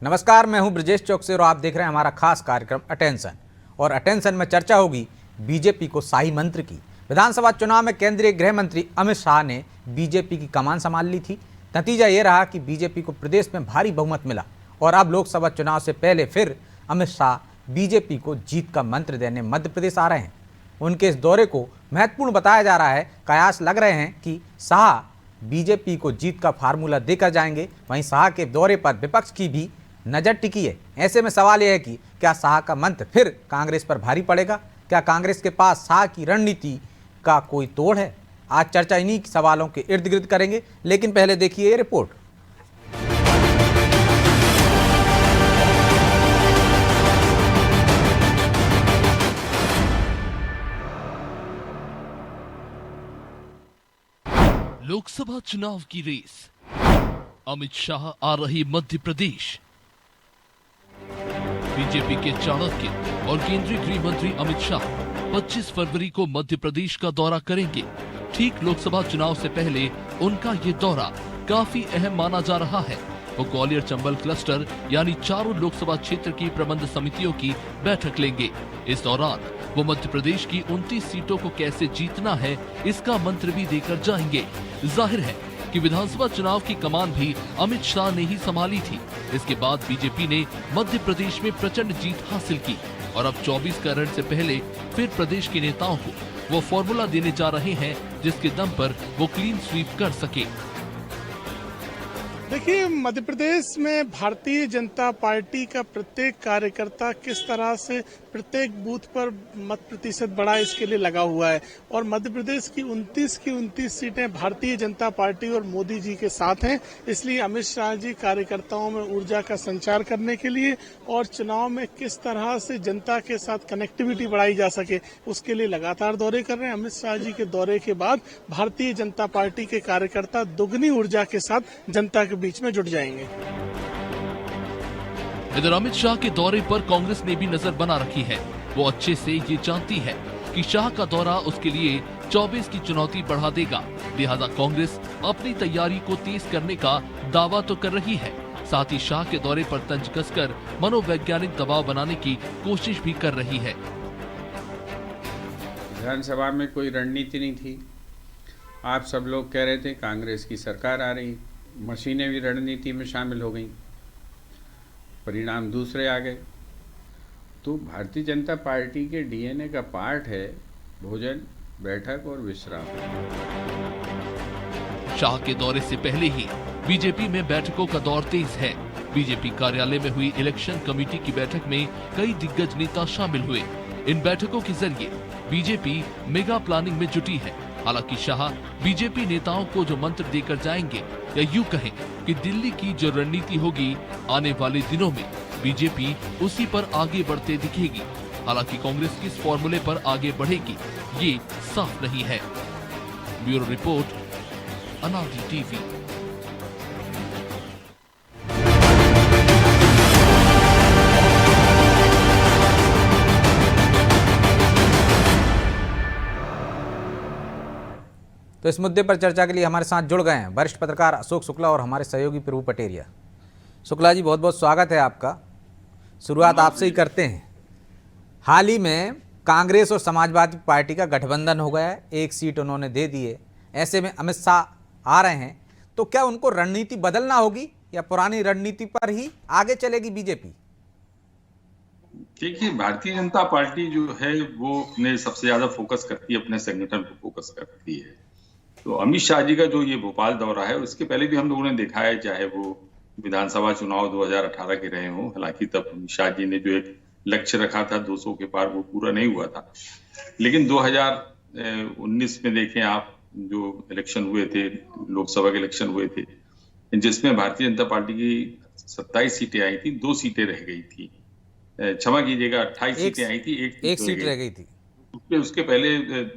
नमस्कार, मैं हूं ब्रजेश चौकसी और आप देख रहे हैं हमारा खास कार्यक्रम अटेंशन। और अटेंशन में चर्चा होगी बीजेपी को शाही मंत्र की। विधानसभा चुनाव में केंद्रीय गृह मंत्री अमित शाह ने बीजेपी की कमान संभाल ली थी। नतीजा ये रहा कि बीजेपी को प्रदेश में भारी बहुमत मिला और अब लोकसभा चुनाव से पहले फिर अमित शाह बीजेपी को जीत का मंत्र देने मध्य प्रदेश आ रहे हैं। उनके इस दौरे को महत्वपूर्ण बताया जा रहा है। कयास लग रहे हैं कि शाह बीजेपी को जीत का फार्मूला देकर जाएंगे। वहीं शाह के दौरे पर विपक्ष की भी नजर टिकी है। ऐसे में सवाल यह है कि क्या शाह का मंत्र फिर कांग्रेस पर भारी पड़ेगा? क्या कांग्रेस के पास शाह की रणनीति का कोई तोड़ है? आज चर्चा इन्हीं सवालों के इर्द गिर्द करेंगे, लेकिन पहले देखिए ये रिपोर्ट। लोकसभा चुनाव की रेस, अमित शाह आ रही मध्य प्रदेश। बीजेपी के चाणक्य और केंद्रीय गृह मंत्री अमित शाह 25 फरवरी को मध्य प्रदेश का दौरा करेंगे। ठीक लोकसभा चुनाव से पहले उनका ये दौरा काफी अहम माना जा रहा है। वो ग्वालियर चंबल क्लस्टर यानी चारों लोकसभा क्षेत्र की प्रबंध समितियों की बैठक लेंगे। इस दौरान वो मध्य प्रदेश की 29 सीटों को कैसे जीतना है, इसका मंत्र भी देकर जाएंगे। जाहिर है कि विधानसभा चुनाव की कमान भी अमित शाह ने ही संभाली थी। इसके बाद बीजेपी ने मध्य प्रदेश में प्रचंड जीत हासिल की और अब 24 का रण से पहले फिर प्रदेश के नेताओं को वो फॉर्मूला देने जा रहे हैं जिसके दम पर वो क्लीन स्वीप कर सके। देखिए, मध्य प्रदेश में भारतीय जनता पार्टी का प्रत्येक कार्यकर्ता किस तरह से प्रत्येक बूथ पर मत प्रतिशत बढ़ा, इसके लिए लगा हुआ है। और मध्य प्रदेश की 29 सीटें भारतीय जनता पार्टी और मोदी जी के साथ हैं। इसलिए अमित शाह जी कार्यकर्ताओं में ऊर्जा का संचार करने के लिए और चुनाव में किस तरह से जनता के साथ कनेक्टिविटी बढ़ाई जा सके, उसके लिए लगातार दौरे कर रहे हैं। अमित शाह जी के दौरे के बाद भारतीय जनता पार्टी के कार्यकर्ता दुगनी ऊर्जा के साथ जनता के बीच में जुट जाएंगे। इधर अमित शाह के दौरे पर कांग्रेस ने भी नजर बना रखी है। वो अच्छे से ये जानती है कि शाह का दौरा उसके लिए 24 की चुनौती बढ़ा देगा। लिहाजा कांग्रेस अपनी तैयारी को तेज करने का दावा तो कर रही है, साथ ही शाह के दौरे पर तंज कसकर मनोवैज्ञानिक दबाव बनाने की कोशिश भी कर रही है। विधानसभा में कोई रणनीति नहीं थी। आप सब लोग कह रहे थे कांग्रेस की सरकार आ रही, मशीनें भी रणनीति में शामिल हो गई, परिणाम दूसरे आ गए। तो भारतीय जनता पार्टी के डीएनए का पार्ट है भोजन, बैठक और विश्राम। शाह के दौरे से पहले ही बीजेपी में बैठकों का दौर तेज है। बीजेपी कार्यालय में हुई इलेक्शन कमेटी की बैठक में कई दिग्गज नेता शामिल हुए। इन बैठकों के जरिए बीजेपी मेगा प्लानिंग में जुटी है। हालांकि शाह बीजेपी नेताओं को जो मंत्र देकर जाएंगे, या यूं कहें कि दिल्ली की जो रणनीति होगी, आने वाले दिनों में बीजेपी उसी पर आगे बढ़ते दिखेगी। हालांकि कांग्रेस किस फॉर्मूले पर आगे बढ़ेगी, ये साफ नहीं है। ब्यूरो रिपोर्ट, अनादि टीवी। तो इस मुद्दे पर चर्चा के लिए हमारे साथ जुड़ गए हैं वरिष्ठ पत्रकार अशोक शुक्ला और हमारे सहयोगी प्रभु पटेरिया। शुक्ला जी, बहुत बहुत स्वागत है आपका। शुरुआत आपसे ही करते हैं। हाल ही में कांग्रेस और समाजवादी पार्टी का गठबंधन हो गया है, एक सीट उन्होंने दे दी है। ऐसे में अमित शाह आ रहे हैं, तो क्या उनको रणनीति बदलना होगी या पुरानी रणनीति पर ही आगे चलेगी बीजेपी? देखिए, भारतीय जनता पार्टी जो है वो अपने सबसे ज्यादा फोकस करती है, अपने संगठन पर फोकस करती है। तो अमित शाह जी का जो ये भोपाल दौरा है, उसके पहले भी हम लोगों ने देखा है, चाहे वो विधानसभा चुनाव 2018 के रहे हों। हालांकि तब अमित शाह जी ने जो एक लक्ष्य रखा था 200 के पार, वो पूरा नहीं हुआ था। लेकिन 2019 में देखें आप, जो इलेक्शन हुए थे, लोकसभा के इलेक्शन हुए थे, जिसमें भारतीय जनता पार्टी की 27 सीटें आई थी, 2 सीटें रह गई थी। क्षमा कीजिएगा, 28 सीटें आई थी, एक सीट रह गई थी। उसके पहले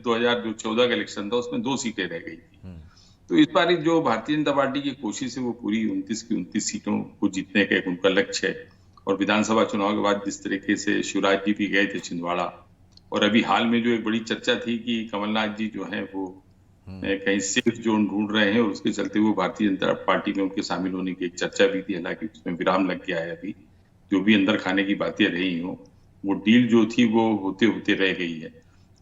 2014 का इलेक्शन था, उसमें 2 सीटें रह गई थी। तो इस बार जो भारतीय जनता पार्टी की कोशिश है, वो पूरी 29 की 29 सीटों को जीतने का एक उनका लक्ष्य है। और विधानसभा चुनाव के बाद जिस तरीके से शिवराज जी भी गए थे छिंदवाड़ा, और अभी हाल में जो एक बड़ी चर्चा थी कि कमलनाथ जी जो है वो कहीं सेफ जोन ढूंढ रहे हैं और उसके चलते वो भारतीय जनता पार्टी में उनके शामिल होने की एक चर्चा भी थी। हालांकि उसमें विराम लग गया है। अभी जो भी अंदर खाने की बातें रही हो, वो डील जो थी वो होते होते रह गई है।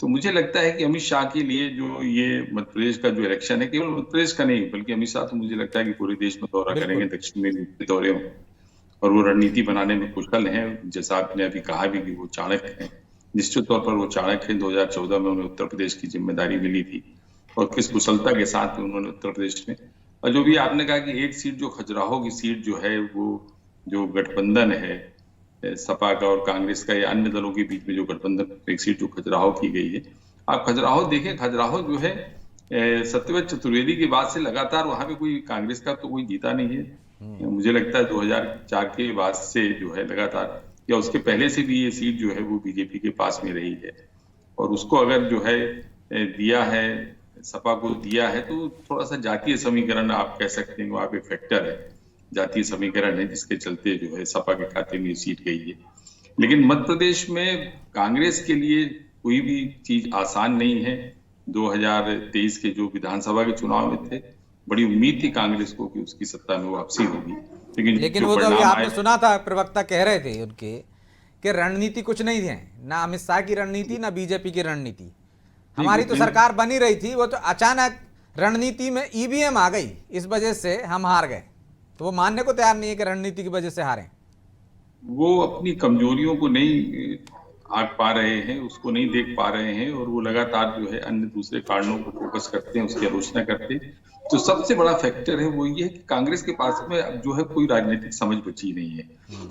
तो मुझे लगता है कि अमित शाह के लिए जो ये मध्य प्रदेश का जो इलेक्शन है, केवल मध्य प्रदेश का नहीं बल्कि अमित शाह तो मुझे लगता है कि पूरे देश में दौरा करेंगे, दक्षिण में दौरे हों और वो रणनीति बनाने में कुशल हैं। जैसा आपने अभी कहा भी कि वो चाणक्य हैं, निश्चित तौर पर वो चाणक्य हैं। 2014 में उन्हें उत्तर प्रदेश की जिम्मेदारी मिली थी और किस कुशलता के साथ उन्होंने उत्तर प्रदेश में, और जो भी आपने कहा कि एक सीट जो खजुराहो की सीट जो है, वो जो गठबंधन है सपा का और कांग्रेस का या अन्य दलों के बीच में जो गठबंधन एक सीट जो खजुराहो की गई है, आप खजुराहो देखें, खजुराहो जो है सत्यव्रत चतुर्वेदी के बाद से लगातार वहां पे कोई कांग्रेस का तो कोई जीता नहीं है। मुझे लगता है 2004 के बाद से जो है लगातार, या उसके पहले से भी ये सीट जो है वो बीजेपी के पास में रही है। और उसको अगर जो है दिया है, सपा को दिया है, तो थोड़ा सा जातीय समीकरण आप कह सकते हैं, वहां पे फैक्टर है, जातीय समीकरण है जिसके चलते जो है सपा के खाते में ये सीट गई है। लेकिन मध्य प्रदेश में कांग्रेस के लिए कोई भी चीज आसान नहीं है। 2023 के जो विधानसभा के चुनाव में थे, बड़ी उम्मीद थी कांग्रेस को कि उसकी सत्ता में वापसी होगी, लेकिन वो तो अभी आपने सुना था, प्रवक्ता कह रहे थे उनके कि रणनीति कुछ नहीं है, ना अमित शाह की रणनीति ना बीजेपी की रणनीति, हमारी तो सरकार बनी रही थी, वो तो अचानक रणनीति में ईवीएम आ गई, इस वजह से हम हार गए। तो वो मानने को तैयार नहीं है कि रणनीति की वजह से हारे। वो अपनी कमजोरियों को नहीं आंक पा रहे हैं, उसको नहीं देख पा रहे हैं और वो लगातार जो है अन्य दूसरे कारणों को फोकस करते हैं, उसकी आलोचना करते हैं। तो सबसे बड़ा फैक्टर है वो ये है कि कांग्रेस के पास में अब जो है कोई राजनीतिक समझ बची नहीं है।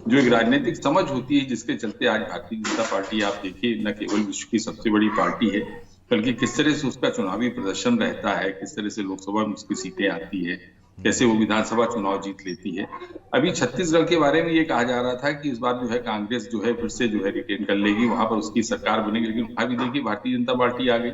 जो एक राजनीतिक समझ होती है, जिसके चलते आज भारतीय जनता पार्टी आप देखिए न केवल विश्व की सबसे बड़ी पार्टी है, बल्कि किस तरह से उसका चुनावी प्रदर्शन रहता है, किस तरह से लोकसभा में उसकी सीटें आती है, कैसे वो विधानसभा चुनाव जीत लेती है। अभी छत्तीसगढ़ के बारे में ये कहा जा रहा था कि इस बार जो है कांग्रेस जो है फिर से जो है रिटेन कर लेगी, वहां पर उसकी सरकार बनेगी, लेकिन वहां भी देखिए भारतीय जनता पार्टी आ गई।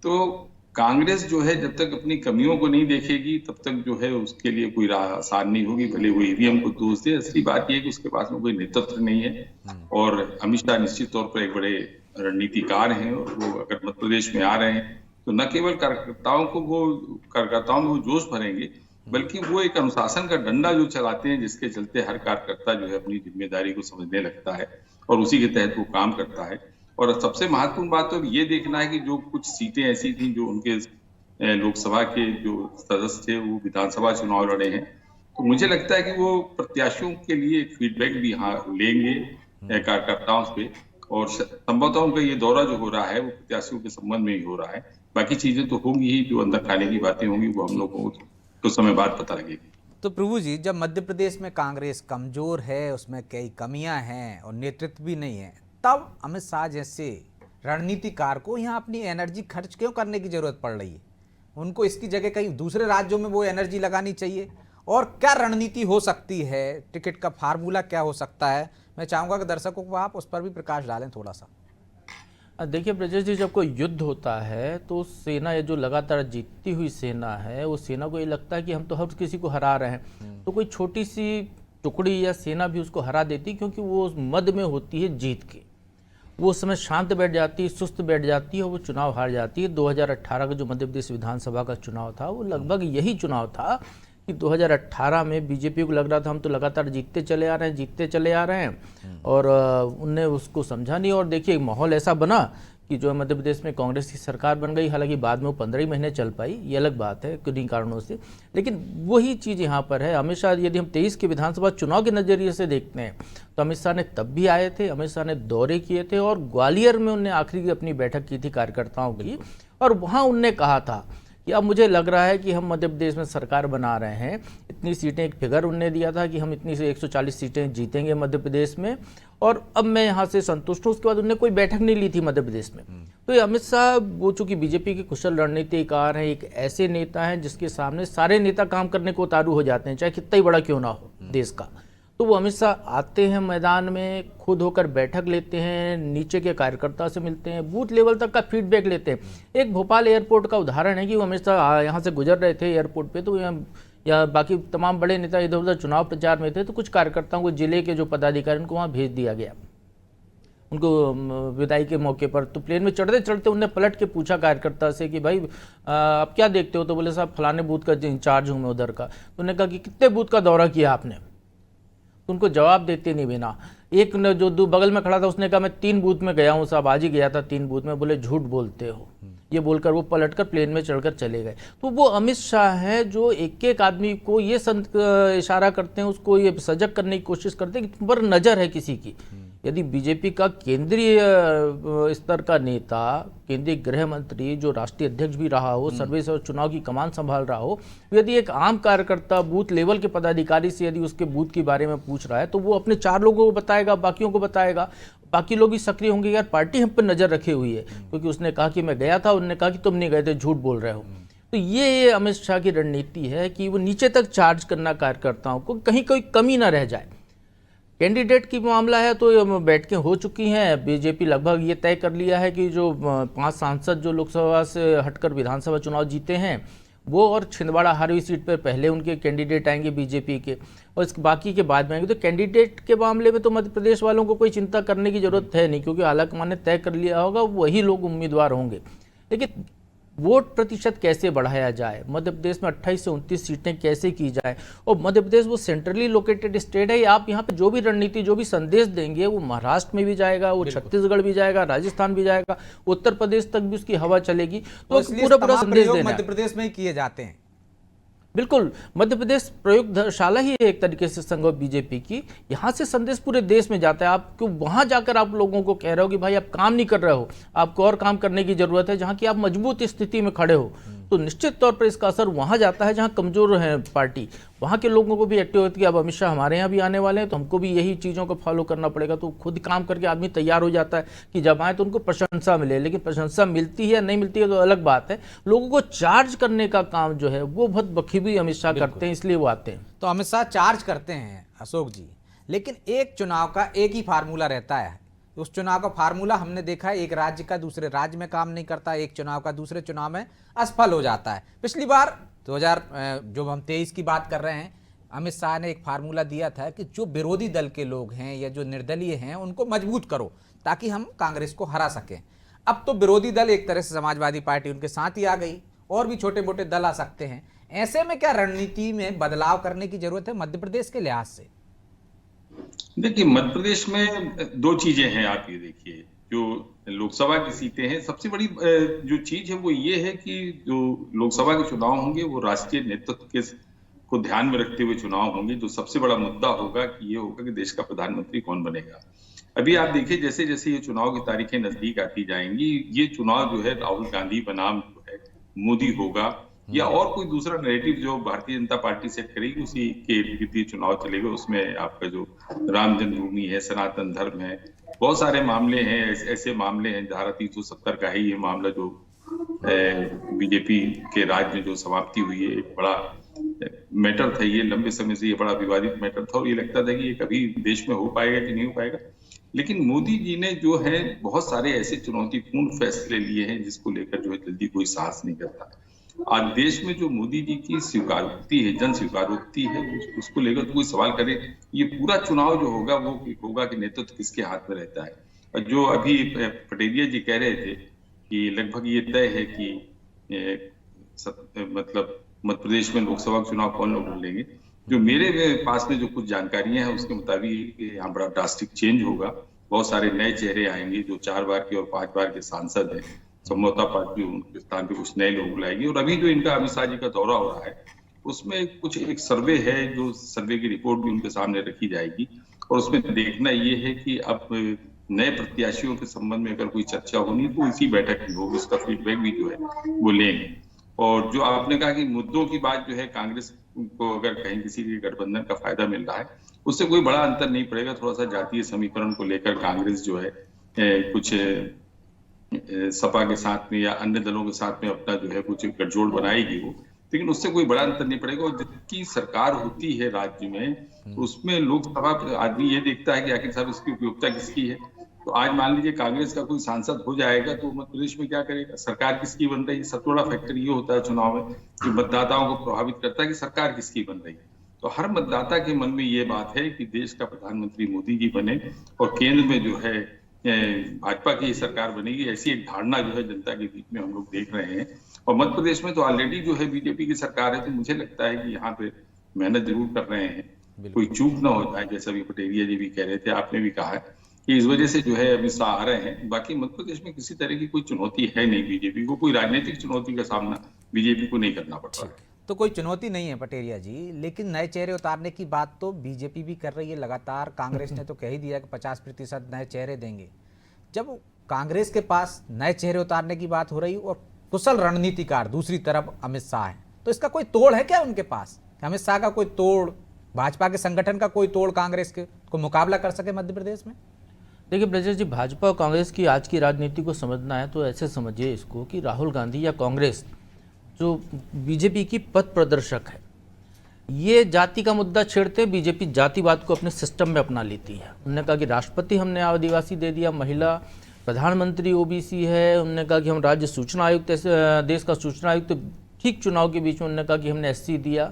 तो कांग्रेस जो है जब तक अपनी कमियों को नहीं देखेगी तब तक जो है उसके लिए कोई राह आसान नहीं होगी, भले वो ईवीएम को दोष दे। असली बात यह है कि उसके पास में कोई नेतृत्व नहीं है और अमित शाह निश्चित तौर पर एक बड़े रणनीतिकार हैं और वो अगर मध्य प्रदेश में आ रहे हैं तो न केवल कार्यकर्ताओं में वो जोश भरेंगे, बल्कि वो एक अनुशासन का डंडा जो चलाते हैं, जिसके चलते हर कार्यकर्ता जो है अपनी जिम्मेदारी को समझने लगता है और उसी के तहत वो काम करता है। और सबसे महत्वपूर्ण बात तो ये देखना है कि जो कुछ सीटें ऐसी थी जो उनके लोकसभा के जो सदस्य थे वो विधानसभा चुनाव लड़े हैं, तो मुझे लगता है कि वो प्रत्याशियों के लिए फीडबैक भी यहाँ लेंगे कार्यकर्ताओं से, और संभवतः उनका ये दौरा जो हो रहा है वो प्रत्याशियों के संबंध में ही हो रहा है। बाकी चीजें तो होंगी ही, जो अंदर खाने की बातें होंगी वो हम लोग को कुछ समय बाद पता लगेगी। तो प्रभु जी, जब मध्य प्रदेश में कांग्रेस कमजोर है, उसमें कई कमियां हैं और नेतृत्व भी नहीं है, तब अमित शाह जैसे रणनीतिकार को यहाँ अपनी एनर्जी खर्च क्यों करने की जरूरत पड़ रही है? उनको इसकी जगह कहीं दूसरे राज्यों में वो एनर्जी लगानी चाहिए। और क्या रणनीति हो सकती है, टिकट का फार्मूला क्या हो सकता है? मैं चाहूँगा कि दर्शकों को आप उस पर भी प्रकाश डालें थोड़ा सा। देखिए ब्रजेश जी, जब कोई युद्ध होता है तो सेना ये जो लगातार जीतती हुई सेना है, वो सेना को ये लगता है कि हम तो हर किसी को हरा रहे हैं, तो कोई छोटी सी टुकड़ी या सेना भी उसको हरा देती, क्योंकि वो मद में होती है जीत की। वो उस समय शांत बैठ जाती है, सुस्त बैठ जाती है और वो चुनाव हार जाती है। 2018 का जो मध्य प्रदेश विधानसभा का चुनाव था, वो लगभग यही चुनाव था कि 2018 में बीजेपी को लग रहा था हम तो लगातार जीतते चले आ रहे हैं और उनने उसको समझा नहीं। और देखिए माहौल ऐसा बना कि जो मध्य प्रदेश में कांग्रेस की सरकार बन गई। हालांकि बाद में वो 15 ही महीने चल पाई, ये अलग बात है किन्हीं कारणों से, लेकिन वही चीज़ यहाँ पर है। अमित शाह, यदि हम 23 के विधानसभा चुनाव के नज़रिए से देखते हैं तो अमित शाह ने तब भी आए थे, अमित शाह ने दौरे किए थे और ग्वालियर में उनने आखिरी अपनी बैठक की थी कार्यकर्ताओं की, और वहाँ उनने कहा था कि अब मुझे लग रहा है कि हम मध्य प्रदेश में सरकार बना रहे हैं। इतनी सीटें, एक फिगर उनने दिया था कि हम इतनी से 140 सीटें जीतेंगे मध्य प्रदेश में, और अब मैं यहाँ से संतुष्ट हूँ। उसके बाद उन्होंने कोई बैठक नहीं ली थी मध्य प्रदेश में। तो ये अमित शाह, वो चूंकि बीजेपी के कुशल रणनीतिकार हैं, एक ऐसे नेता हैं जिसके सामने सारे नेता काम करने को उतारू हो जाते हैं, चाहे कितना ही बड़ा क्यों ना हो देश का। तो वो अमित शाह आते हैं मैदान में, खुद होकर बैठक लेते हैं, नीचे के कार्यकर्ता से मिलते हैं, बूथ लेवल तक का फीडबैक लेते हैं। एक भोपाल एयरपोर्ट का उदाहरण है कि वो अमित शाह यहाँ से गुजर रहे थे एयरपोर्ट पे, तो या बाकी तमाम बड़े नेता इधर उधर चुनाव प्रचार में थे, तो कुछ कार्यकर्ताओं को, जिले के जो पदाधिकारी उनको वहाँ भेज दिया गया। उनको विदाई के मौके पर। तो प्लेन में चढ़ते चढ़ते उन्हें पलट के पूछा कार्यकर्ता से कि भाई आप क्या देखते हो? तो बोले साहब फलाने बूथ का इंचार्ज हूँ मैं उधर का। तो उन्होंने कहा कि कितने बूथ का दौरा किया आपने? तो उनको जवाब देते नहीं बिना एक ने जो बगल में खड़ा था उसने कहा मैं 3 बूथ में गया हूँ साहब, आज ही गया था 3 बूथ में। बोले झूठ बोलते हो। ये बोलकर वो पलटकर प्लेन में चढ़कर चले गए। तो वो अमित शाह है जो एक एक आदमी को ये इशारा करते हैं, उसको ये सजग करने की कोशिश करते हैं कि तुम पर नजर है किसी की। यदि बीजेपी का केंद्रीय स्तर का नेता, केंद्रीय गृह मंत्री जो राष्ट्रीय अध्यक्ष भी रहा हो, सर्विस और चुनाव की कमान संभाल रहा हो, यदि एक आम कार्यकर्ता बूथ लेवल के पदाधिकारी से यदि उसके बूथ के बारे में पूछ रहा है तो वो अपने 4 लोगों को बताएगा, बाकियों को बताएगा। बाकी लोग भी सक्रिय होंगे, यार पार्टी हम पर नजर रखे हुई है, क्योंकि उसने कहा कि मैं गया था, उन्होंने कहा कि तुम नहीं गए थे, झूठ बोल रहे हो। तो ये अमित शाह की रणनीति है कि वो नीचे तक चार्ज करना कार्यकर्ताओं को, कहीं कोई कमी ना रह जाए। कैंडिडेट की मामला है तो बैठकें हो चुकी हैं। बीजेपी लगभग ये तय कर लिया है कि जो 5 सांसद जो लोकसभा से हटकर विधानसभा चुनाव जीते हैं वो और छिंदवाड़ा हारवी सीट पर पहले उनके कैंडिडेट आएंगे बीजेपी के, और इस बाकी के बाद में आएंगे। तो कैंडिडेट के मामले में तो मध्य प्रदेश वालों को कोई चिंता करने की जरूरत है नहीं, क्योंकि आलाकमान ने तय कर लिया होगा वही लोग उम्मीदवार होंगे। लेकिन वोट प्रतिशत कैसे बढ़ाया जाए, मध्य प्रदेश में 28 से 29 सीटें कैसे की जाए, और मध्य प्रदेश वो सेंट्रली लोकेटेड स्टेट है। आप यहाँ पे जो भी रणनीति, जो भी संदेश देंगे वो महाराष्ट्र में भी जाएगा, वो छत्तीसगढ़ भी जाएगा, राजस्थान भी जाएगा, उत्तर प्रदेश तक भी उसकी हवा चलेगी। तो पूरा संदेश देना मध्य प्रदेश में ही किए जाते हैं। बिल्कुल, मध्य प्रदेश प्रयोगशाला ही है एक तरीके से संघ बीजेपी की। यहाँ से संदेश पूरे देश में जाता है। आप क्यों वहाँ जाकर आप लोगों को कह रहे हो कि भाई आप काम नहीं कर रहे हो, आपको और काम करने की जरूरत है, जहाँ की आप मजबूत स्थिति में खड़े हो। तो निश्चित तौर पर इसका असर वहाँ जाता है जहाँ कमजोर है पार्टी। वहाँ के लोगों को भी एक्टिव होती है कि अब अमित शाह हमारे यहाँ भी आने वाले हैं तो हमको भी यही चीज़ों को फॉलो करना पड़ेगा। तो खुद काम करके आदमी तैयार हो जाता है कि जब आए तो उनको प्रशंसा मिले। लेकिन प्रशंसा मिलती है नहीं मिलती है तो अलग बात है। लोगों को चार्ज करने का काम जो है वो बहुत बखूबी अमित शाह करते हैं, इसलिए वो आते हैं। तो अमित शाह चार्ज करते हैं अशोक जी, लेकिन एक चुनाव का एक ही फार्मूला रहता है। उस चुनाव का फार्मूला हमने देखा है, एक राज्य का दूसरे राज्य में काम नहीं करता, एक चुनाव का दूसरे चुनाव में असफल हो जाता है। पिछली बार 2023 की बात कर रहे हैं, अमित शाह ने एक फार्मूला दिया था कि जो विरोधी दल के लोग हैं या जो निर्दलीय हैं उनको मजबूत करो ताकि हम कांग्रेस को हरा सकें। अब तो विरोधी दल एक तरह से समाजवादी पार्टी उनके साथ ही आ गई, और भी छोटे मोटे दल आ सकते हैं। ऐसे में क्या रणनीति में बदलाव करने की जरूरत है मध्य प्रदेश के लिहाज से? देखिए, मध्य प्रदेश में 2 चीजें हैं। आप ये देखिए, जो लोकसभा की सीटें हैं, सबसे बड़ी जो चीज है वो ये है कि जो लोकसभा के चुनाव होंगे वो राष्ट्रीय नेतृत्व को ध्यान में रखते हुए चुनाव होंगे। जो सबसे बड़ा मुद्दा होगा कि ये होगा कि देश का प्रधानमंत्री कौन बनेगा। अभी आप देखिए, जैसे जैसे ये चुनाव की तारीखें नजदीक आती जाएंगी, ये चुनाव जो है राहुल गांधी बनाम जो है मोदी होगा या और कोई दूसरा नैरेटिव जो भारतीय जनता पार्टी सेट करेगी, उसी के इर्द चुनाव चलेगा। उसमें आपका जो राम जन्मभूमि है, सनातन धर्म है, बहुत सारे मामले हैं, ऐसे मामले हैं। धारा 370 का ही ये मामला जो बीजेपी के राज में जो समाप्ति हुई है, एक बड़ा मैटर था। ये लंबे समय से ये बड़ा विवादित मैटर था और ये लगता था कि ये कभी देश में हो पाएगा कि नहीं हो पाएगा। लेकिन मोदी जी ने जो है बहुत सारे ऐसे चुनौतीपूर्ण फैसले लिए हैं जिसको लेकर जो है जल्दी कोई साहस नहीं करता। आज देश में जो मोदी जी की स्वीकारोक्ति है, जन स्वीकारोक्ति है, उसको लेकर तो कोई सवाल करे। ये पूरा चुनाव जो होगा वो होगा कि नेतृत्व किसके हाथ में रहता है। और जो अभी पटेरिया जी कह रहे थे कि लगभग ये तय है कि मतलब मध्य प्रदेश में लोकसभा चुनाव कौन लोग लड़ेंगे, जो मेरे पास में जो कुछ जानकारियां हैं उसके मुताबिक यहाँ बड़ा ड्रास्टिक चेंज होगा। बहुत सारे नए चेहरे आएंगे जो 4 बार के और 5 बार के सांसद हैं। समझौता पार्टी उनके स्थान पे कुछ नए लोग लाएगी। और अभी जो इनका अमित शाह जी का दौरा हो रहा है उसमें कुछ एक सर्वे है, जो सर्वे की रिपोर्ट भी उनके सामने रखी जाएगी और उसमें देखना ये है कि अब नए प्रत्याशियों के संबंध में अगर कोई चर्चा होनी तो इसी बैठक में होगी। उसका फीडबैक भी जो है वो लेंगे। और जो आपने कहा कि मुद्दों की बात जो है, कांग्रेस को अगर कहीं किसी के गठबंधन का फायदा मिल रहा है उससे कोई बड़ा अंतर नहीं पड़ेगा। थोड़ा सा जातीय समीकरण को लेकर कांग्रेस जो है कुछ सपा के साथ में या अन्य दलों के साथ में अपना जो है कुछ गठजोड़ बनाएगी वो, लेकिन उससे कोई बड़ा अंतर नहीं पड़ेगा। और जितनी सरकार होती है राज्य में उसमें लोकसभा आदमी ये देखता है कि आखिर साहब इसकी उपयोगिता किसकी है। तो आज मान लीजिए कांग्रेस का कोई सांसद हो जाएगा तो मध्य प्रदेश में क्या करेगा, सरकार किसकी बन रही है। सबसे बड़ा फैक्टर ये होता है चुनाव में कि मतदाताओं को प्रभावित करता है कि सरकार किसकी बन रही है। तो हर मतदाता के मन में ये बात है कि देश का प्रधानमंत्री मोदी जी बने और केंद्र में जो है भाजपा की सरकार बनेगी, ऐसी एक धारणा जो है जनता के बीच में हम लोग देख रहे हैं। और मध्य प्रदेश में तो ऑलरेडी जो है बीजेपी की सरकार है, तो मुझे लगता है कि यहाँ पे मेहनत जरूर कर रहे हैं, कोई चूक ना हो जाए, जैसा भी पटेरिया जी भी कह रहे थे, आपने भी कहा है कि इस वजह से जो है अमित शाह आ रहे हैं। बाकी मध्य प्रदेश में किसी तरह की कोई चुनौती है नहीं बीजेपी को, कोई राजनीतिक चुनौती का सामना बीजेपी को नहीं करना पड़ रहा है। तो कोई चुनौती नहीं है पटेरिया जी, लेकिन नए चेहरे उतारने की बात तो बीजेपी भी कर रही है लगातार। कांग्रेस ने तो कह ही दिया कि 50% नए चेहरे देंगे। जब कांग्रेस के पास नए चेहरे उतारने की बात हो रही और कुशल रणनीतिकार दूसरी तरफ अमित शाह है, तो इसका कोई तोड़ है क्या उनके पास? अमित शाह का कोई तोड़, भाजपा के संगठन का कोई तोड़ कांग्रेस के को मुकाबला कर सके मध्य प्रदेश में? देखिए ब्रजेश जी, भाजपा और कांग्रेस की आज की राजनीति को समझना है तो ऐसे समझिए इसको कि राहुल गांधी या कांग्रेस जो बीजेपी की पथ प्रदर्शक है, ये जाति का मुद्दा छेड़ते, बीजेपी जातिवाद को अपने सिस्टम में अपना लेती है। उन्होंने कहा कि राष्ट्रपति हमने आदिवासी दे दिया, महिला प्रधानमंत्री ओबीसी है। उन्होंने कहा कि हम राज्य सूचना आयुक्त, देश का सूचना आयुक्त, ठीक चुनाव के बीच में उन्होंने कहा कि हमने एससी दिया।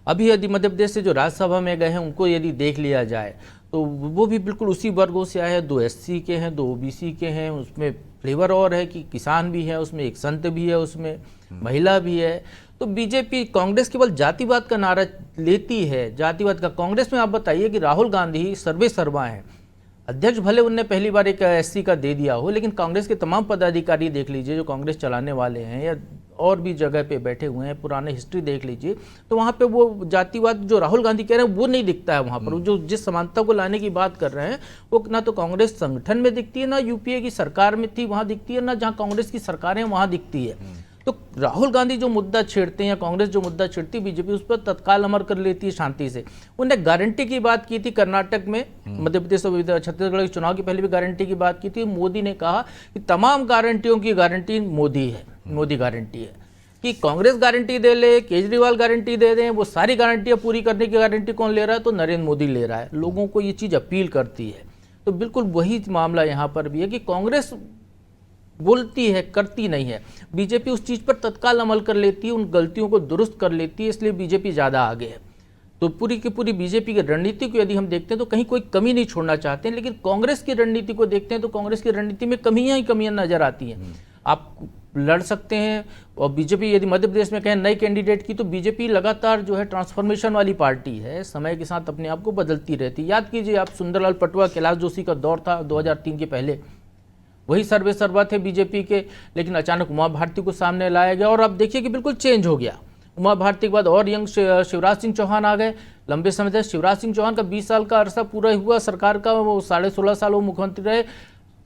अभी यदि मध्य प्रदेश से जो राज्यसभा में गए हैं उनको यदि देख लिया जाए तो वो भी बिल्कुल उसी वर्गों से आए हैं, 2 एससी के हैं, 2 ओबीसी के हैं। उसमें फ्लेवर और है कि किसान भी है, उसमें एक संत भी है, उसमें महिला भी है। तो बीजेपी कांग्रेस केवल जातिवाद का नारा लेती है, जातिवाद का। कांग्रेस में आप बताइए कि राहुल गांधी सर्वे सर्वा हैं, अध्यक्ष भले उनने पहली बार एक एससी का दे दिया हो, लेकिन कांग्रेस के तमाम पदाधिकारी देख लीजिए जो कांग्रेस चलाने वाले हैं या और भी जगह पे बैठे हुए हैं, पुराने हिस्ट्री देख लीजिए, तो वहाँ पे वो जातिवाद जो राहुल गांधी कह रहे हैं वो नहीं दिखता है वहाँ पर। जो जिस समानता को लाने की बात कर रहे हैं वो ना तो कांग्रेस संगठन में दिखती है, ना यूपीए की सरकार में थी वहाँ दिखती है, ना जहाँ कांग्रेस की सरकारें वहाँ दिखती है। तो राहुल गांधी जो मुद्दा छेड़ते हैं या कांग्रेस जो मुद्दा छेड़ती है, बीजेपी उस पर तत्काल अमर कर लेती है शांति से। उन्होंने गारंटी की बात की थी कर्नाटक में, मध्य प्रदेश और छत्तीसगढ़ के चुनाव की पहले भी गारंटी की बात की थी। मोदी ने कहा कि तमाम गारंटियों की गारंटी मोदी है, मोदी गारंटी है। कि कांग्रेस गारंटी दे ले, केजरीवाल गारंटी दे दें, वो सारी गारंटियां पूरी करने की गारंटी कौन ले रहा है? तो नरेंद्र मोदी ले रहा है। लोगों को ये चीज़ अपील करती है। तो बिल्कुल वही मामला यहाँ पर भी है कि कांग्रेस बोलती है, करती नहीं है। बीजेपी उस चीज़ पर तत्काल अमल कर लेती है, उन गलतियों को दुरुस्त कर लेती है, इसलिए बीजेपी ज़्यादा आगे है। तो पूरी की पूरी बीजेपी की रणनीति को यदि हम देखते हैं तो कहीं कोई कमी नहीं छोड़ना चाहते हैं, लेकिन कांग्रेस की रणनीति को देखते हैं तो कांग्रेस की रणनीति में कमियां ही कमियां नजर आती हैं। आप लड़ सकते हैं, और बीजेपी यदि मध्य प्रदेश में कहें नए कैंडिडेट की, तो बीजेपी लगातार जो है ट्रांसफॉर्मेशन वाली पार्टी है, समय के साथ अपने आप को बदलती रहती है। याद कीजिए आप, सुंदरलाल पटवा, कैलाश जोशी का दौर था 2003 के पहले, वही सर्वे सर्वा थे बीजेपी के, लेकिन अचानक उमा भारती को सामने लाया गया और अब देखिए कि बिल्कुल चेंज हो गया। उमा भारती के बाद और यंग शिवराज सिंह चौहान आ गए। लंबे समय तक शिवराज सिंह चौहान का 20 साल का अरसा पूरा हुआ सरकार का, वो 16.5 साल वो मुख्यमंत्री रहे।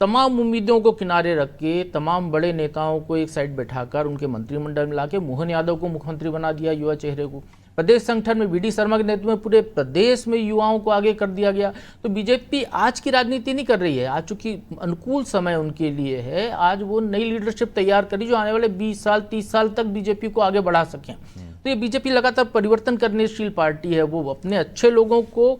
तमाम उम्मीदों को किनारे रख के, तमाम बड़े नेताओं को एक साइड बैठाकर उनके मंत्रिमंडल में लाके मोहन यादव को मुख्यमंत्री बना दिया, युवा चेहरे को। प्रदेश संगठन में वीडी शर्मा के नेतृत्व में पूरे प्रदेश में युवाओं को आगे कर दिया गया। तो बीजेपी आज की राजनीति नहीं कर रही है, आज चूंकि अनुकूल समय उनके लिए है, आज वो नई लीडरशिप तैयार करी जो आने वाले 20 साल 30 साल तक बीजेपी को आगे बढ़ा सकें। तो ये बीजेपी लगातार परिवर्तन करनेशील पार्टी है, वो अपने अच्छे लोगों को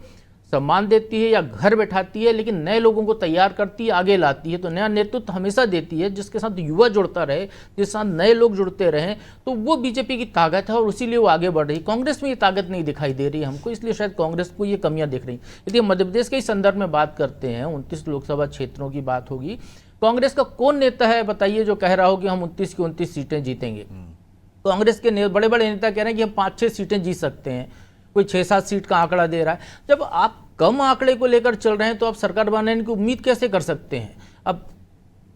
सम्मान देती है या घर बैठाती है, लेकिन नए लोगों को तैयार करती है, आगे लाती है। तो नया नेतृत्व हमेशा देती है, जिसके साथ युवा जुड़ता रहे, जिसके साथ नए लोग जुड़ते रहें, तो वो बीजेपी की ताकत है और इसीलिए वो आगे बढ़ रही। कांग्रेस में ये ताकत नहीं दिखाई दे रही हमको, इसलिए शायद कांग्रेस को ये कमियां दिख रही। यदि मध्य प्रदेश के संदर्भ में बात करते हैं, 29 लोकसभा क्षेत्रों की बात होगी, कांग्रेस का कौन नेता है बताइए जो कह रहा हो कि हम 29 की 29 सीटें जीतेंगे? कांग्रेस के बड़े बड़े नेता कह रहे हैं कि हम 5-6 सीटें जीत सकते हैं, कोई 6-7 सीट का आंकड़ा दे रहा है। जब आप कम आंकड़े को लेकर चल रहे हैं तो आप सरकार बनाने की उम्मीद कैसे कर सकते हैं? अब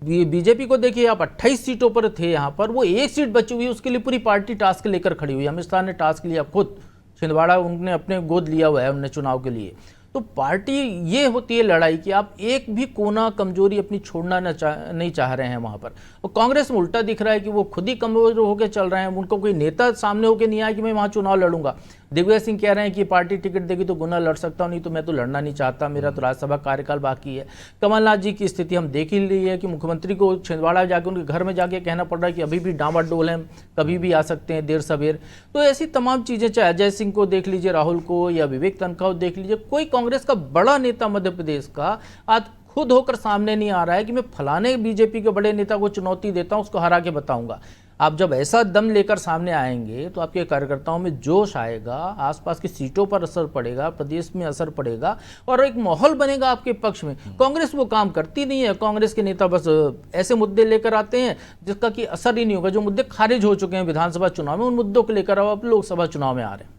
बीजेपी को देखिए, आप 28 सीटों पर थे, यहाँ पर वो 1 सीट बची हुई, उसके लिए पूरी पार्टी टास्क लेकर खड़ी हुई। अमित शाह ने टास्क लिया, खुद छिंदवाड़ा उन्होंने अपने गोद लिया हुआ है उन्होंने चुनाव के लिए। तो पार्टी ये होती है लड़ाई कि आप एक भी कोना कमजोरी अपनी छोड़ना नहीं चाह रहे हैं वहाँ पर। और कांग्रेस में उल्टा दिख रहा है कि वो खुद ही कमजोर होकर चल रहे हैं, उनको कोई नेता सामने होकर नहीं आया कि मैं वहाँ चुनाव लड़ूंगा। दिग्विजय सिंह कह रहे हैं कि पार्टी टिकट देगी तो गुना लड़ सकता हूँ, नहीं तो मैं तो लड़ना नहीं चाहता, मेरा तो राज्यसभा कार्यकाल बाकी है। कमलनाथ जी की स्थिति हम देख ही ली है कि मुख्यमंत्री को छिंदवाड़ा जाके उनके घर में जाके कहना पड़ रहा है कि अभी भी डामाडोल हैं, कभी भी आ सकते हैं देर सवेर। तो ऐसी तमाम चीज़ें, चाहे अजय सिंह को देख लीजिए, राहुल को, या विवेक तनखा को देख लीजिए, कोई कांग्रेस का बड़ा नेता मध्य प्रदेश का आज खुद होकर सामने नहीं आ रहा है कि मैं फलाने बीजेपी के बड़े नेता को चुनौती देता हूं, उसको हरा के बताऊंगा। आप जब ऐसा दम लेकर सामने आएंगे तो आपके कार्यकर्ताओं में जोश आएगा, आसपास की सीटों पर असर पड़ेगा, प्रदेश में असर पड़ेगा और एक माहौल बनेगा आपके पक्ष में। कांग्रेस वो काम करती नहीं है। कांग्रेस के नेता बस ऐसे मुद्दे लेकर आते हैं जिसका कि असर ही नहीं होगा। जो मुद्दे खारिज हो चुके हैं विधानसभा चुनाव में, उन मुद्दों को लेकर अब लोकसभा चुनाव में आ रहे हैं।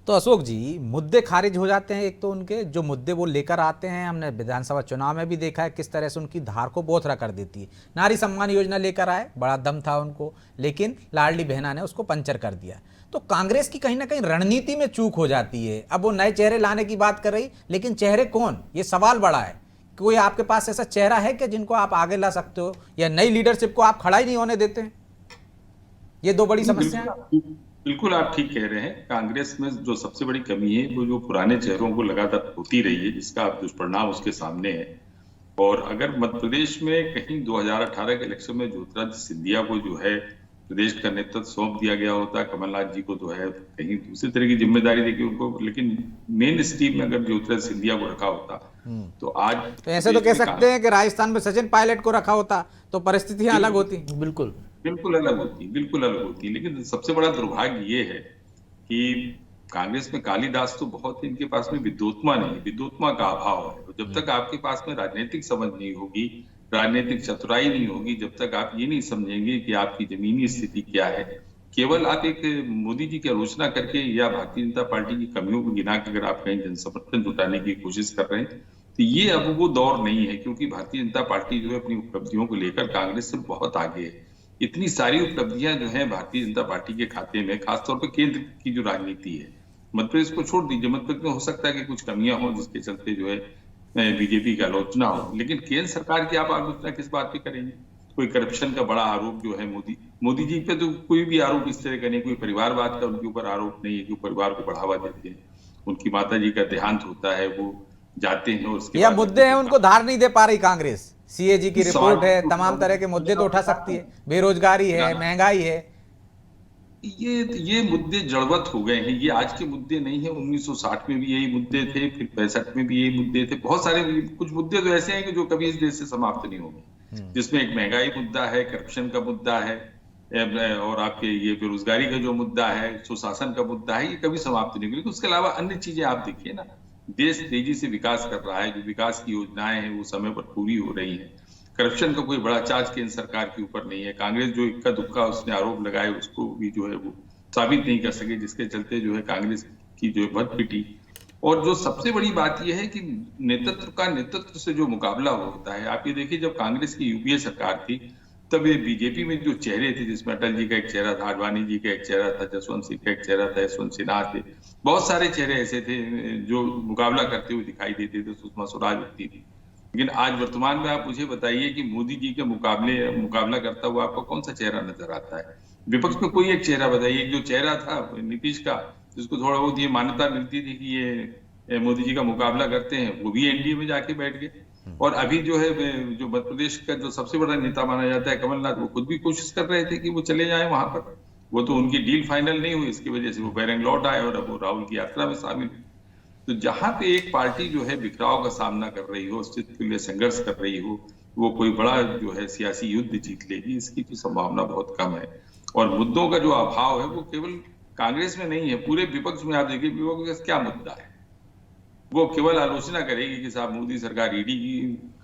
तो अशोक जी, मुद्दे खारिज हो जाते हैं। एक तो उनके जो मुद्दे वो लेकर आते हैं, हमने विधानसभा चुनाव में भी देखा है किस तरह से उनकी धार को बोथरा कर देती है। नारी सम्मान योजना लेकर आए, बड़ा दम था उनको, लेकिन लाडली बहना ने उसको पंचर कर दिया। तो कांग्रेस की कहीं ना कहीं रणनीति में चूक हो जाती है। अब वो नए चेहरे लाने की बात कर रही, लेकिन चेहरे कौन, ये सवाल बड़ा है। कोई आपके पास ऐसा चेहरा है कि जिनको आप आगे ला सकते हो, या नई लीडरशिप को आप खड़ा ही नहीं होने देते हैं? ये दो बड़ी समस्या है। बिल्कुल आप ठीक कह रहे हैं। कांग्रेस में जो सबसे बड़ी कमी है वो जो पुराने चेहरों को लगातार होती रही है, जिसका अब दुष्परिणाम उसके सामने है। और अगर मध्य प्रदेश में कहीं 2018 के इलेक्शन में ज्योतिरादित्य सिंधिया को जो है प्रदेश का नेतृत्व सौंप दिया गया होता, कमलनाथ जी को जो है कहीं दूसरी तरह की जिम्मेदारी देखी उनको, लेकिन मेन स्ट्रीम में अगर ज्योतिरादित्य सिंधिया को रखा होता तो आज तो ऐसे तो कह सकते हैं कि राजस्थान में सचिन पायलट को रखा होता तो परिस्थितियां अलग होती। बिल्कुल बिल्कुल अलग होती, बिल्कुल अलग होती। लेकिन सबसे बड़ा दुर्भाग्य ये है कि कांग्रेस में कालिदास तो बहुत है, इनके पास में विद्वत्मा नहीं, विद्वत्मा का अभाव है। जब तक आपके पास में राजनीतिक समझ नहीं होगी, राजनीतिक चतुराई नहीं होगी, जब तक आप ये नहीं समझेंगे कि आपकी जमीनी स्थिति क्या है, केवल आप एक मोदी जी की आलोचना करके या भारतीय जनता पार्टी की कमियों को गिना के अगर आप कहीं जनसमर्थन जुटाने की कोशिश कर रहे हैं तो ये अब वो दौर नहीं है। क्योंकि भारतीय जनता पार्टी जो है अपनी उपलब्धियों को लेकर कांग्रेस से बहुत आगे है। इतनी सारी उपलब्धियां जो है भारतीय जनता पार्टी के खाते में, खासतौर पर केंद्र की जो राजनीति है, मध्य प्रदेश को छोड़ दीजिए, मध्य प्रदेश में हो सकता है कि कुछ कमियां हो जिसके चलते जो है बीजेपी की आलोचना हो, लेकिन केंद्र सरकार की आप आलोचना किस बात पे करेंगे? कोई करप्शन का बड़ा आरोप जो है मोदी जी पे तो कोई भी आरोप इस तरह का नहीं, कोई परिवारवाद का उनके ऊपर आरोप नहीं है कि परिवार को बढ़ावा देते हैं। उनकी माता जी का देहांत होता है, वो जाते हैं और उसके या मुद्दे हैं उनको धार नहीं दे पा रही कांग्रेस। सीएजी की रिपोर्ट है, तमाम तरह के मुद्दे तो उठा सकती है, बेरोजगारी है, महंगाई है। ये मुद्दे जड़वत हो गए हैं। ये आज के मुद्दे नहीं है। 1960 में भी यही मुद्दे थे, फिर 65 में भी यही मुद्दे थे। बहुत सारे कुछ मुद्दे तो ऐसे हैं कि जो कभी इस देश से समाप्त नहीं होंगे, जिसमें एक महंगाई मुद्दा है, करप्शन का मुद्दा है, और आपके ये बेरोजगारी का जो मुद्दा है, सुशासन का मुद्दा है, ये कभी समाप्त नहीं होगी। उसके अलावा अन्य चीजें आप देखिए ना, देश तेजी से विकास कर रहा है, जो विकास की योजनाएं हैं वो समय पर पूरी हो रही हैं। करप्शन का कोई बड़ा चार्ज केंद्र सरकार के ऊपर नहीं है। कांग्रेस जो इक्का दुक्का उसने आरोप लगाए उसको भी जो है वो साबित नहीं कर सके, जिसके चलते जो है कांग्रेस की जो है बद पिटी। और जो सबसे बड़ी बात यह है कि नेतृत्व से जो मुकाबला होता है, आप ये देखिए जब कांग्रेस की यूपीए सरकार थी तब ये बीजेपी में जो चेहरे थे, जिसमें अटल जी का एक चेहरा था, आडवाणी जी का एक चेहरा था, जसवंत सिंह का एक चेहरा था, यशवंत सिन्हा थे, बहुत सारे चेहरे ऐसे थे जो मुकाबला करते हुए दिखाई देते थे। सुषमा स्वराज होती थी। लेकिन आज वर्तमान में आप मुझे बताइए कि मोदी जी के मुकाबला करता हुआ आपको कौन सा चेहरा नजर आता है? विपक्ष में कोई एक चेहरा बताइए। जो चेहरा था नीतीश का, जिसको थोड़ा बहुत ये मान्यता मिलती थी कि ये मोदी जी का मुकाबला करते हैं, वो भी एनडीए में जाके बैठ गए। और अभी जो है जो मध्य प्रदेश का जो सबसे बड़ा नेता माना जाता है कमलनाथ, वो खुद भी कोशिश कर रहे थे कि वो चले जाए वहां पर। वो तो उनकी डील फाइनल नहीं हुई, इसकी वजह से वो बैंगलोर आए और अब वो राहुल की यात्रा में शामिल। तो जहां पे एक पार्टी जो है बिखराव का सामना कर रही हो, अस्तित्व के लिए संघर्ष कर रही हो, वो कोई बड़ा जो है सियासी युद्ध जीत लेगी, इसकी तो संभावना बहुत कम है। और मुद्दों का जो अभाव है वो केवल कांग्रेस में नहीं है, पूरे विपक्ष में आप देखिए विपक्ष का क्या मुद्दा है। वो केवल आलोचना करेगी कि साहब मोदी सरकार ईडी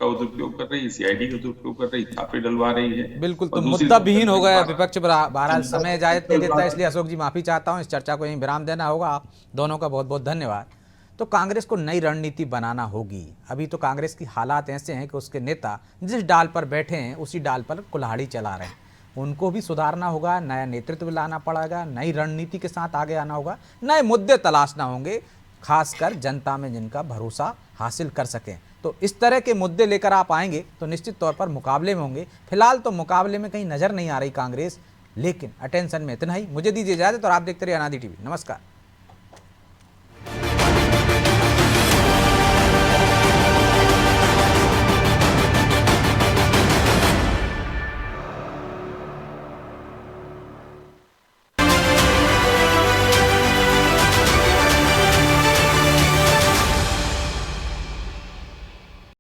का दुरुपयोग कर रही है, सीआईडी का दुरुपयोग कर रही है, छापे डलवा रही है। बिल्कुल, तो मुद्दा विहीन हो गया विपक्ष। बहरहाल समय इजाजत नहीं देता, इसलिए अशोक जी माफी चाहता हूं, इस चर्चा को यहीं विराम देना होगा। आप दोनों का बहुत बहुत धन्यवाद। तो कांग्रेस को नई रणनीति बनाना होगी। अभी तो कांग्रेस की हालात ऐसे हैं कि उसके नेता जिस डाल पर बैठे हैं उसी डाल पर कुल्हाड़ी चला रहे हैं। उनको भी सुधारना होगा, नया नेतृत्व लाना पड़ेगा, नई रणनीति के साथ आगे आना होगा, नए मुद्दे तलाशना होंगे, खासकर जनता में जिनका भरोसा हासिल कर सकें। तो इस तरह के मुद्दे लेकर आप आएंगे तो निश्चित तौर पर मुकाबले में होंगे। फिलहाल तो मुकाबले में कहीं नजर नहीं आ रही कांग्रेस, लेकिन अटेंशन में इतना ही। मुझे दीजिए इजाजत और आप देखते रहिए अनादि टीवी। नमस्कार।